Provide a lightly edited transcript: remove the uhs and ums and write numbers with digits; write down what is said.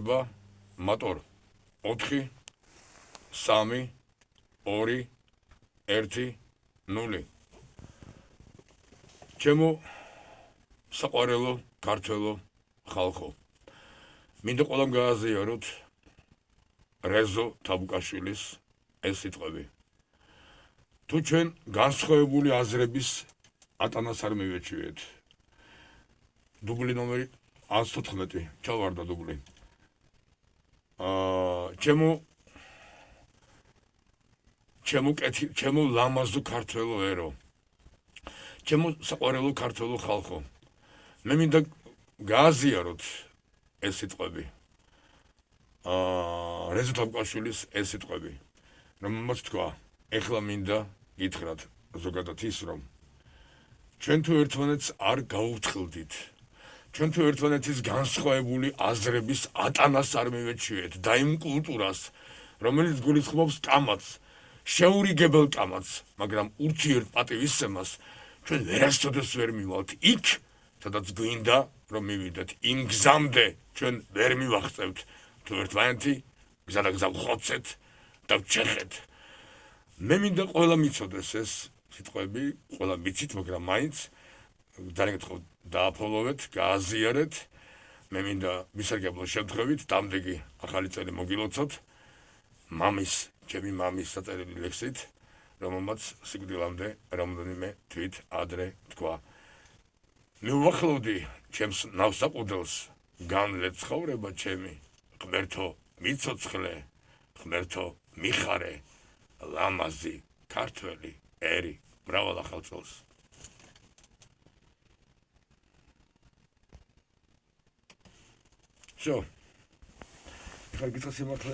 იწება motor 4 3 2 1 0 ჩემო საყვარელო ქართველო ხალხო მინდა ყველამ გააზიაროთ რეზო თაბუკაშვილის ეს სიტყვები თუ ჩვენ განსხვავებული აზრების ატანას არ მივეჩვიეთ დუბლი ნომერი 114 ჩავარდა დუბლი ჩემო ლამაზო ქართველო ერო ჩემო საყვარელო ქართველო ხალხო მე მინდა გააზიაროთ ეს სიტყვები რეზო თაბუკაშვილის ეს სიტყვები რომელმაც თქვა ეხლა მინდა გითხრათ ზოგადად ის რომ ჩვენ თუ ერთმანეთს არ გაუთხილდით ჩვენ თუ ერთმანეთის განსხვავებული აზრების ატანას არ მივეჩვიეთ და იმ კულტურას რომელიც გულისხმობს კამათს შეურიგებელ კამათს მაგრამ ურთიერთპატივისცემას ჩვენ ვერასოდეს ვერ მივალთ იქ სადაც გვინდა რომ მივიდეთ იმ გზამდე ჩვენ ვერ მივახწევთ თუ ერთმანეთი გზა და გზა ვხოცეთ და ვჩეხეთ მე მინდა ყველა მიცოდეს ეს სიტყვები ყველა მიცით მაგრამ მაინც ძალიან გთხოვთ დააფოლოვეთ გააზიარეთ მე მინდა მისარგებლო შემთხვევით დამდეგი ახალი წელი მოგილოცოთ ჩემი მამის საწერილი ლექსით რომელმაც სიკვდილამდე რამდენიმე თვით ადრე თქვა მე ვახლოვდი ჩემს ნავსაყუდელს განლე ცხოვრება ჩემი ღმერთო მიცოცხლე ღმერთო მიხარე ლამაზი ქართველი ერი მრავალ ახალ წელს შო ხარ გითხრა სიმართლე